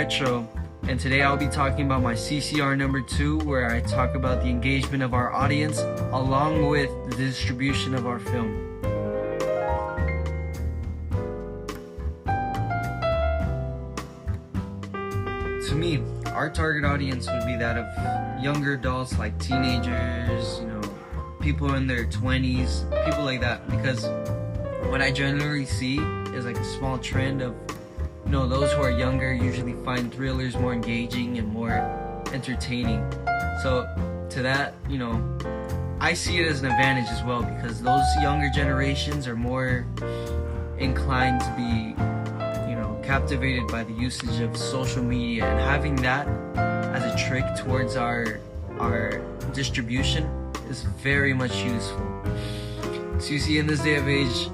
Retro, and today I'll be talking about my CCR number 2, where I talk about the engagement of our audience along with the distribution of our film. To me, our target audience would be that of younger adults, like teenagers, people in their 20s, people like that, because what I generally see is like a small trend of those who are younger usually find thrillers more engaging and more entertaining. So to that, I see it as an advantage as well, because those younger generations are more inclined to be captivated by the usage of social media, and having that as a trick towards our distribution is very much useful. So you see, in this day of age,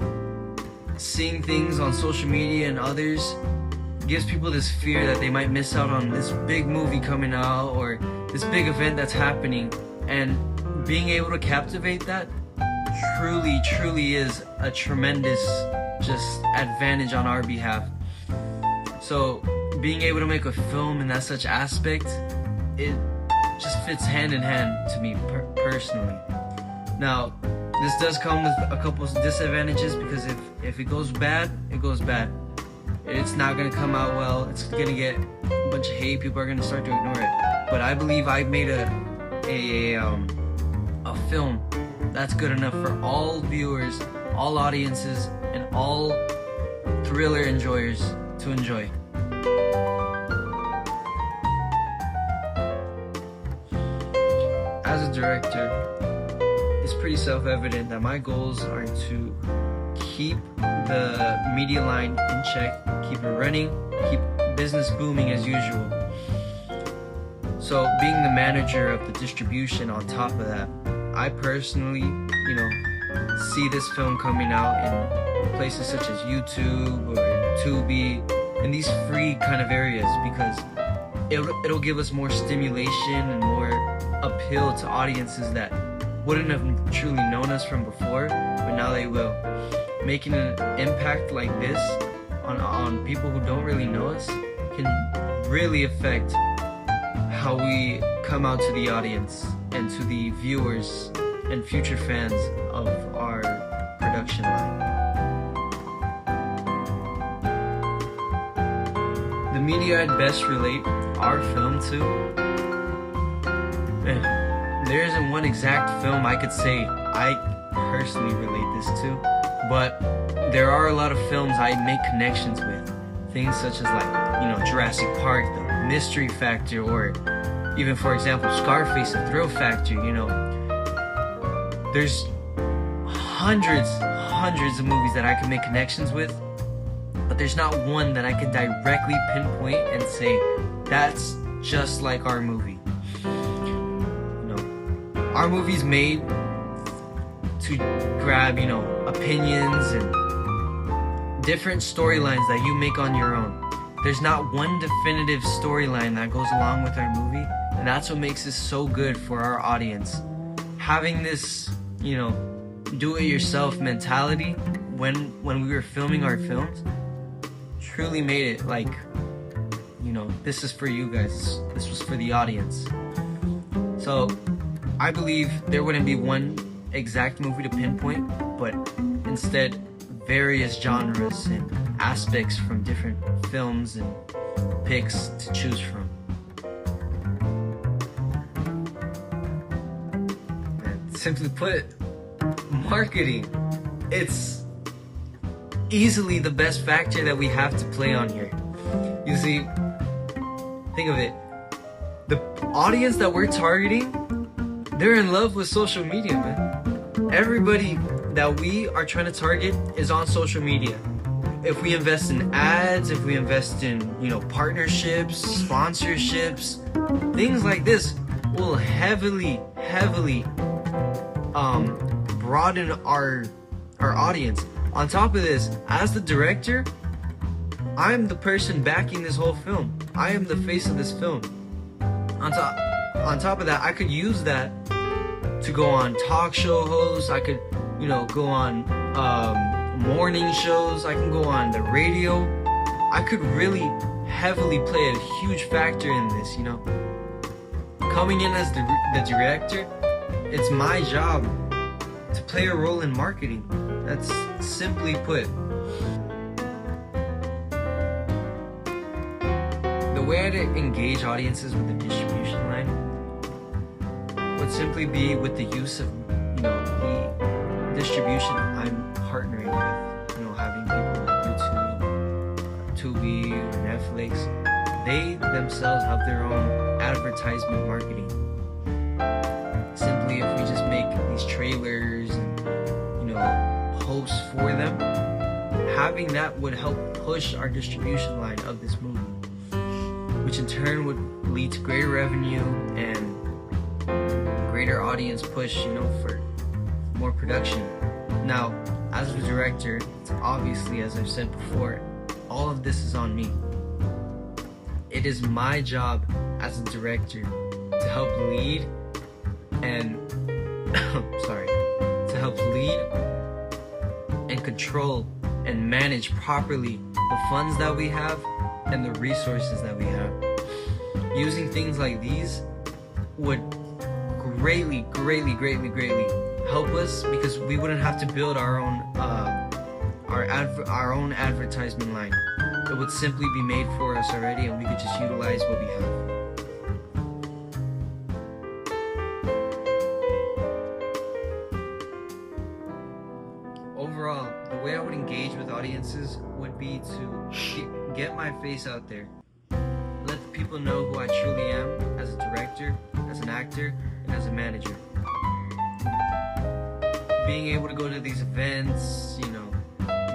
seeing things on social media and others gives people this fear that they might miss out on this big movie coming out or this big event that's happening, and being able to captivate that truly is a tremendous just advantage on our behalf. So being able to make a film in that such aspect, it just fits hand in hand to me personally. Now, this does come with a couple of disadvantages, because if it goes bad, it goes bad. It's not gonna come out well. It's gonna get a bunch of hate. People are gonna start to ignore it. But I believe I made a film that's good enough for all viewers, all audiences, and all thriller enjoyers to enjoy. As a director, it's pretty self-evident that my goals are to keep the media line in check, keep it running, keep business booming as usual. So being the manager of the distribution on top of that, I personally, see this film coming out in places such as YouTube or Tubi, in these free kind of areas, because it'll give us more stimulation and more appeal to audiences that wouldn't have truly known us from before, but now they will. Making an impact like this on people who don't really know us can really affect how we come out to the audience and to the viewers and future fans of our production line. The media I'd best relate our film to, there isn't one exact film I could say I personally relate this to, but there are a lot of films I make connections with. Things such as Jurassic Park, the mystery factor, or even, for example, Scarface, the thrill factor. There's hundreds of movies that I can make connections with, but there's not one that I can directly pinpoint and say, that's just like our movie. Our movie's made to grab, opinions and different storylines that you make on your own. There's not one definitive storyline that goes along with our movie, and that's what makes this so good for our audience. Having this, do-it-yourself mentality when we were filming our films truly made it like, this is for you guys. This was for the audience. So I believe there wouldn't be one exact movie to pinpoint, but instead various genres and aspects from different films and picks to choose from. And simply put, marketing. It's easily the best factor that we have to play on here. You see, think of it. The audience that we're targeting, they're in love with social media, man. Everybody that we are trying to target is on social media. If we invest in ads, if we invest in, partnerships, sponsorships, things like this will heavily broaden our audience. On top of this, as the director, I'm the person backing this whole film. I am the face of this film. On top of that, I could use that to go on talk show hosts. I could, go on morning shows. I can go on the radio. I could really heavily play a huge factor in this, you know. Coming in as the director, it's my job to play a role in marketing. That's simply put. The way I'd engage audiences with the distribution line would simply be with the use of, you know, the distribution I'm partnering with. You know, having people like YouTube, Tubi, or Netflix. They themselves have their own advertisement marketing. Simply, if we just make these trailers and, you know, posts for them, having that would help push our distribution line of this movie, which in turn would lead to greater revenue and greater audience push, you know, for more production. Now, as a director, it's obviously, as I've said before, all of this is on me. It is my job as a director to help lead and to help lead and control and manage properly the funds that we have and the resources that we have. Using things like these would greatly help us, because we wouldn't have to build our own advertisement line. It would simply be made for us already, and we could just utilize what we have. Overall, the way I would engage with audiences would be to get my face out there. Let the people know who I truly am as a director, as an actor, and as a manager. Being able to go to these events, you know,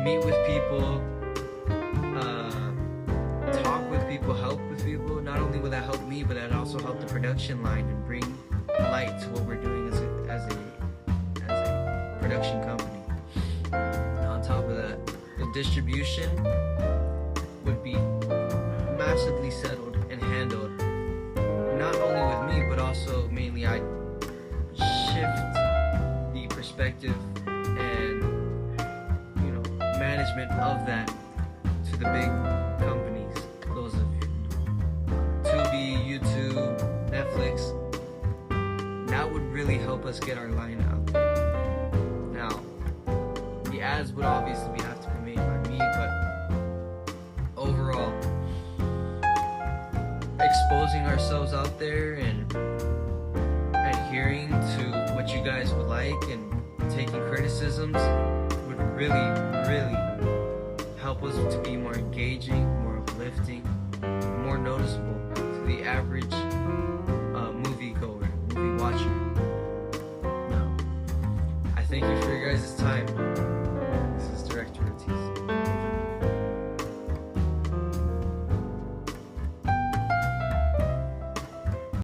meet with people, talk with people, help with people. Not only will that help me, but that also help the production line and bring light to what we're doing as a production company. On top of that, the distribution would be massively settled and handled, not only with me, but also mainly I'd shift the perspective and, you know, management of that to the big companies, those of Tubi, YouTube, Netflix. That would really help us get our line out there. Now, the ads would obviously have to be made by me, but overall, exposing ourselves out there and adhering to what you guys would like and taking criticisms would really help us to be more engaging, more uplifting, more noticeable to the average movie watcher. Now, I thank you for your guys' time.